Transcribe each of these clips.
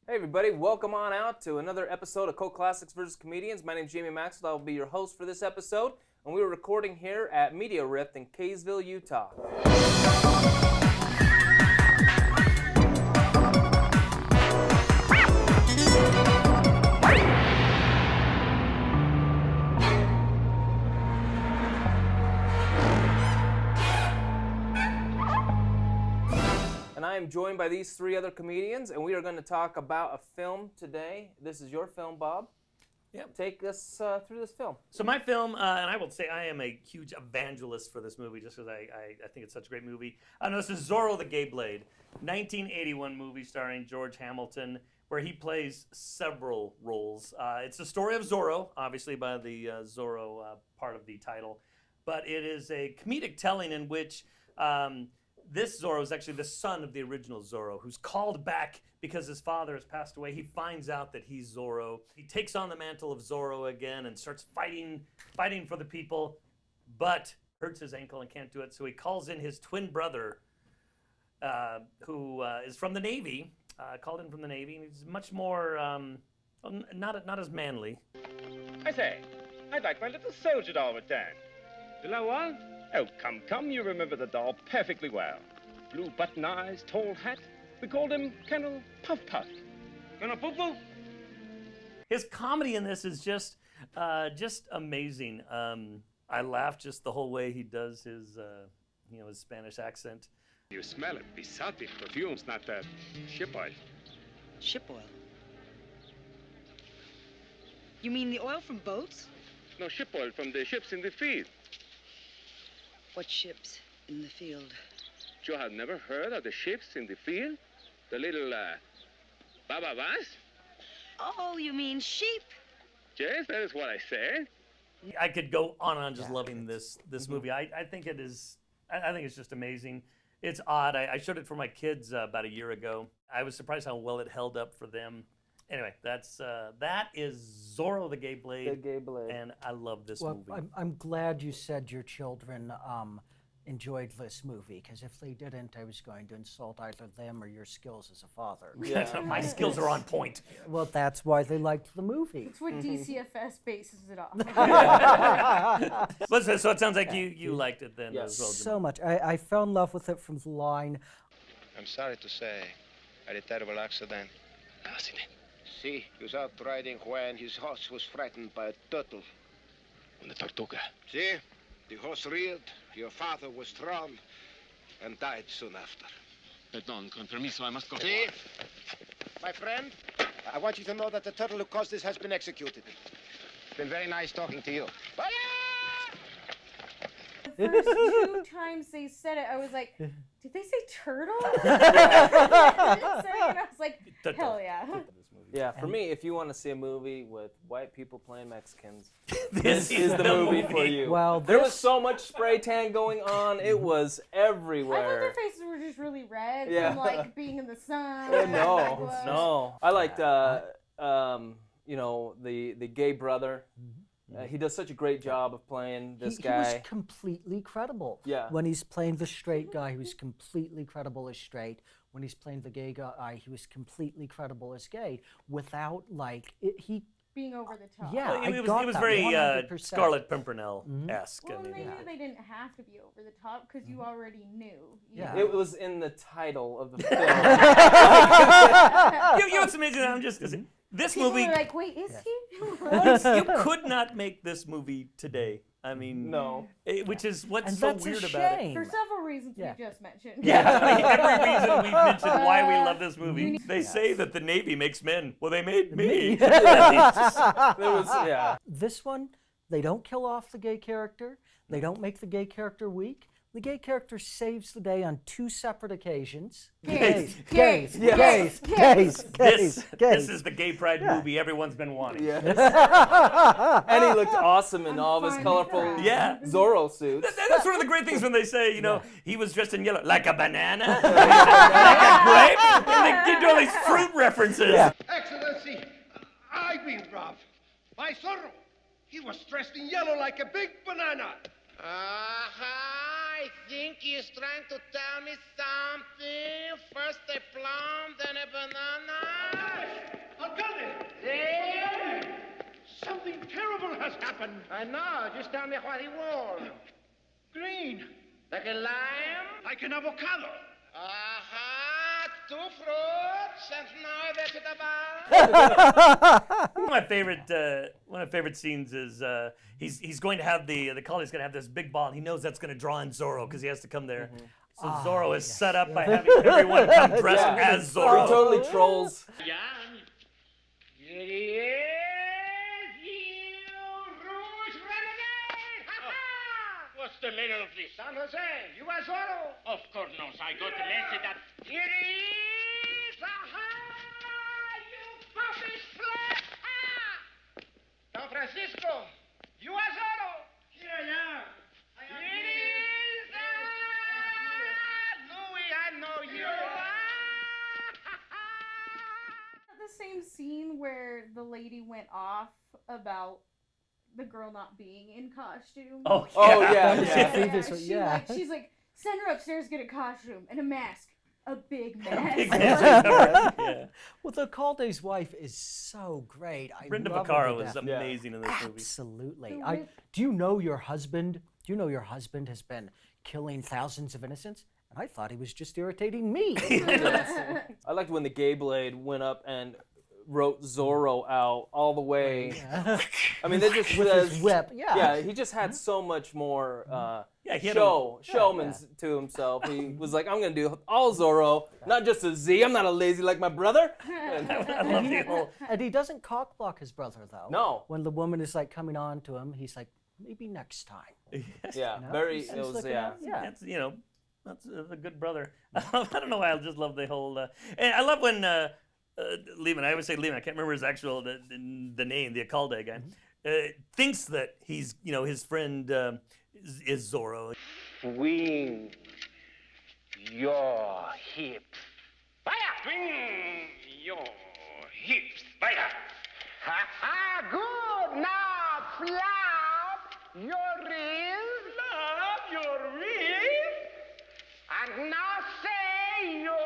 Hey everybody, welcome on out to another episode of Cult Classics vs. Comedians. My name is Jamie Maxfield. I will be your host for this episode, and we are recording here at mediaRif in Kaysville, Utah. And I am joined by these three other comedians, and we are going to talk about a film today. This is your film, Bob. Yep. Take us through this film. So my film, and I will say I am a huge evangelist for this movie just because I think it's such a great movie. No, this is Zorro the Gay Blade, 1981 movie starring George Hamilton, where he plays several roles. It's the story of Zorro, obviously by the Zorro part of the title, but it is a comedic telling in which this Zorro is actually the son of the original Zorro, who's called back because his father has passed away. He finds out that he's Zorro. He takes on the mantle of Zorro again and starts fighting for the people, but hurts his ankle and can't do it. So he calls in his twin brother, who is from the Navy, called in from the Navy, and he's much more, not as manly. I say, I'd like my little soldier doll returned. The little one? Oh, come, you remember the doll perfectly well. Blue button eyes, tall hat. We called him Colonel Puff Puff. Colonel Puff Puff? His comedy in this is just amazing. I laugh just the whole way he does his, his Spanish accent. You smell it. Bisati perfumes, not ship oil. Ship oil? You mean the oil from boats? No, ship oil from the ships in the field. What ships in the field? You have never heard of the ships in the field? The little, bababas? Oh, you mean sheep? Yes, that is what I said. I could go on and on just loving this movie. I think it is. I think it's just amazing. It's odd. I showed it for my kids about a year ago. I was surprised how well it held up for them. Anyway, that is Zorro the Gay Blade. The Gay Blade. And I love this Well, movie. I'm glad you said your children enjoyed this movie, because if they didn't, I was going to insult either them or your skills as a father. Yeah. My skills are on point. Well, that's why they liked the movie. It's what DCFS bases it off. So it sounds like you liked it then Yes. as well. So much. I fell in love with it from the line, I'm sorry to say, I had a terrible accident. Accident. See, he was out riding when his horse was frightened by a turtle. Una tortuga. See, the horse reared, your father was thrown, and died soon after. Perdón, con permiso, I must go. See, my friend, I want you to know that the turtle who caused this has been executed. It's been very nice talking to you. The first two times they said it, I was like, did they say turtle? I was like, hell yeah. Yeah, for me, if you want to see a movie with white people playing Mexicans, This is the movie for you. Well, there was so much spray tan going on; it was I thought everywhere. their faces were just really red Yeah. from like being in the sun. No. I liked, the gay brother. He does such a great job of playing this he guy. was completely credible. Yeah. When he's playing the straight guy, he was completely credible as straight. When he's playing the gay guy, he was completely credible as gay, without Being over the top. Yeah. It got was that, very 100%. Scarlet Pimpernel-esque. Well, I and mean, they knew they didn't have to be over the top because you already knew. Yeah. It was in the title of the film. you know what's amazing? I'm just this People movie. were like, wait, is he? You could not make this movie today. I mean, No. Which is what's And so that's a weird about it. shame. For several reasons Yeah. we just mentioned. Yeah, every reason we've mentioned why we love this movie. They say that the Navy makes men. Well, they made me. This one, they don't kill off the gay character. They don't make the gay character weak. The gay character saves the day on two separate occasions. Gays. Gays. Gays. This is the gay pride movie everyone's been wanting. And he looked awesome in all of his fine colorful with Yeah. Zorro suits. That's one of the great things when they say, he was dressed in yellow, like a banana, like a grape, and they do all these fruit references. Yeah. Excellency, I've been robbed by Zorro. He was dressed in yellow like a big banana. I think he's trying to tell me something. First a plum, then a banana. happened? I know. Just tell me what he wore. Green. Like a lime? Like an avocado. Aha, 2 fruits, and now vegetable. One of my favorite scenes is he's going to have the collie's going to have this big ball. And he knows that's going to draw in Zorro because he has to come there. So Zorro is set up by having everyone come dressed as Zorro. He totally trolls. Yeah. Here he is, you rouge renegade! Ha ha! What's the matter of this? San Jose, you are Zorro. Of course not. I got the message that... Here he is! Aha! You puppy flesh! Ha! Don Francisco, you are Zorro. Here I am. Here he is! Louis, I know you. The same scene where the lady went off about the girl not being in costume. Oh yeah. She's like, send her upstairs, get a costume and a mask. A big mask. Yeah. Well, the Calde's wife is so great. I Brenda love her Vaccaro to is death. amazing in this movie. Absolutely. The Do you know your husband? Do you know your husband has been killing thousands of innocents? And I thought he was just irritating me. I liked when the gay blade went up and wrote Zorro out all the way. I mean, that just With says, his whip. yeah, he just had so much more he had showman's to himself. He was like, I'm gonna do all Zorro, not just a Z. I'm not a lazy like my brother. I love the whole. And he doesn't cock block his brother though. No. When the woman is like coming on to him, he's like, maybe next time. Yeah, know? very. He's It was looking yeah. out. Yeah. That's that's a good brother. I don't know why I just love the whole. And I love when Lehman. I always say Lehman. I can't remember his actual the name. The Alcalde guy thinks that he's his friend is Zorro. Swing your hips. Fire! Swing your hips. Weiter. Ha ha! Good! Now flap your ribs. Flap your ribs. And now say you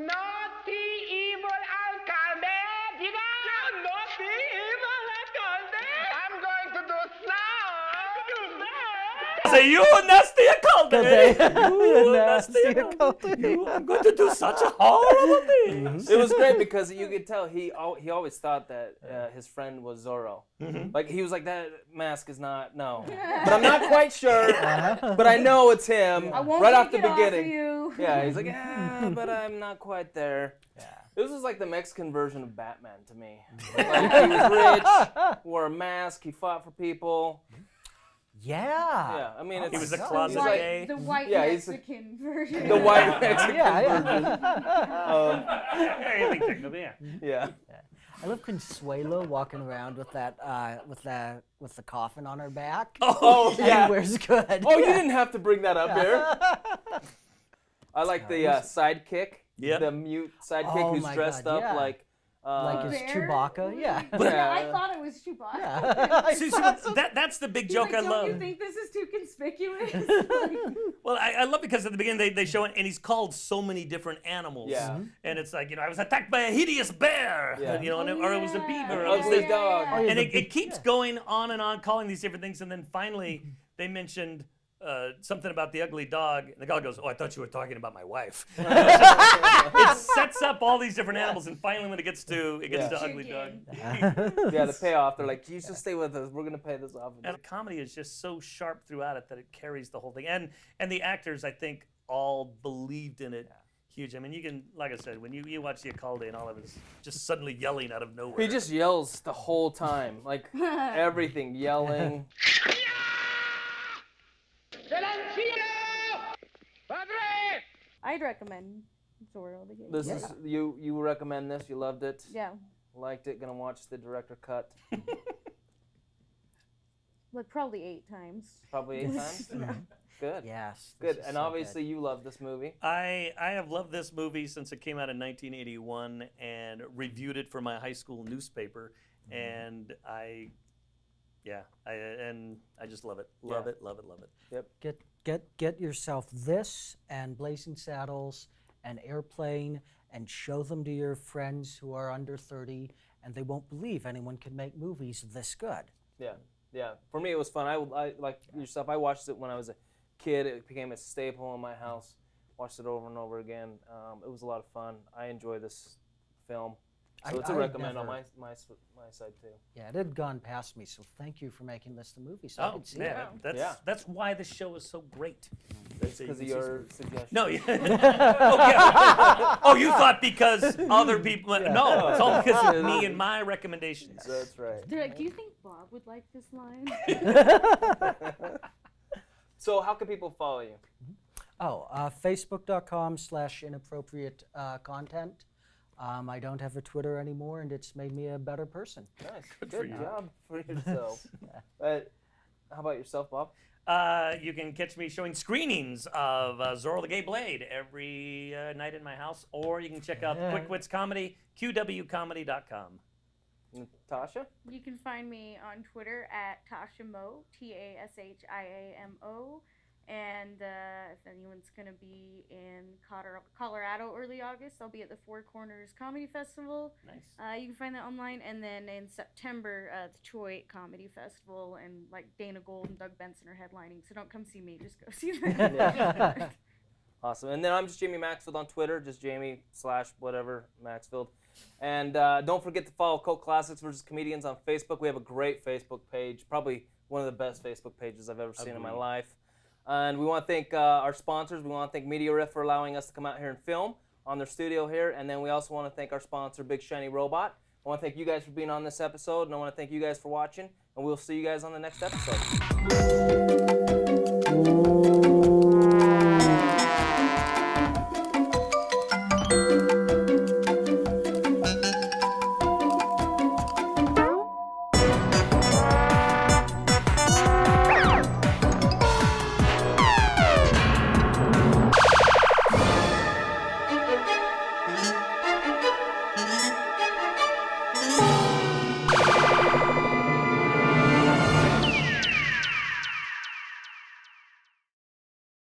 naughty evil alcalde. Diga! You naughty evil alcalde. I'm going to do sound. Say you nasty Alcalde. You Nasty nasty Alcalde. I'm going to do such a horrible thing. It was great because you could tell he always thought that his friend was Zorro. Like he was like, that mask is not but I'm not quite sure. But I know it's him. I won't right off the take it off beginning. of you. Yeah, he's like, but I'm not quite there. Yeah. This was like the Mexican version of Batman to me. Like he was rich, wore a mask, he fought for people. Yeah. Yeah, I mean, He was a God. closet like- gay. The white Yeah, he's Mexican version. The white Mexican version. Yeah. I love Consuelo walking around with that with the coffin on her back. Oh yeah. Anywhere's good. Oh, you didn't have to bring that up there. I like the sidekick. Yep. The mute sidekick Oh who's my dressed God, up yeah. like. Like his Bear? Chewbacca. Yeah. Yeah, I thought it was Chewbacca. See, that's the big He's joke like, I don't love. you think this is too conspicuous? Well, I love because at the beginning they show it, and he's called so many different animals. Yeah. And it's like, I was attacked by a hideous bear. Yeah. Or it was a beaver. Oh, or it was Ugly this- dog. Oh, yeah, and the it keeps going on and on, calling these different things, and then finally they mentioned something about the ugly dog, and the guy goes, "Oh, I thought you were talking about my wife." It sets up all these different animals, and finally when it gets to ugly dog. Yeah, the payoff. They're like, you just stay with us. We're gonna pay this off. And the comedy is just so sharp throughout it that it carries the whole thing, and the actors I think all believed in it. Huge. I mean, you can, like I said, when you watch the Alcalde and all of it is just suddenly yelling out of nowhere. He just yells the whole time, like everything, yelling. Silencio! Padre! I'd recommend Zorro the Game. This is you recommend this? You loved it? Yeah. Liked it? Gonna watch the director cut? Like probably 8 times. Probably 8 times. Good. Yes. Good. this is And so obviously good. you love this movie. I have loved this movie since it came out in 1981 and reviewed it for my high school newspaper, and I just love it. Love it. Yep. Get yourself this and Blazing Saddles and Airplane and show them to your friends who are under 30, and they won't believe anyone can make movies this good. Yeah. Yeah, for me it was fun. I like yourself. I watched it when I was a kid. It became a staple in my house. Watched it over and over again. It was a lot of fun. I enjoy this film, so it's a recommend on my side too. Yeah, it had gone past me, so thank you for making this the movie so I could see it. That's why the show is so great. Because of your suggestion. No, oh, you thought because other people? No, it's all because of me and my recommendations. That's right. They're like, do you think Bob would like this line? So how can people follow you? Facebook.com/inappropriate content. I don't have a Twitter anymore, and it's made me a better person. Nice. Good job for yourself. How about yourself, Bob? You can catch me showing screenings of Zorro the Gay Blade every night in my house, or you can check out Quick Wits Comedy, qwcomedy.com. Natasha? You can find me on Twitter at Tasha Mo, TASHIAMO. And if anyone's going to be in Colorado early August, I'll be at the Four Corners Comedy Festival. Nice. You can find that online. And then in September, the Detroit Comedy Festival, and like Dana Gold and Doug Benson are headlining. So don't come see me, just go see them. Awesome. And then I'm just Jamie Maxfield on Twitter, just Jamie/whatever Maxfield. And don't forget to follow Cult Classics vs. Comedians on Facebook. We have a great Facebook page, probably one of the best Facebook pages I've ever seen in my life. And we want to thank our sponsors. We want to thank mediaRif for allowing us to come out here and film on their studio here. And then we also want to thank our sponsor, Big Shiny Robot. I want to thank you guys for being on this episode, and I want to thank you guys for watching. And we'll see you guys on the next episode.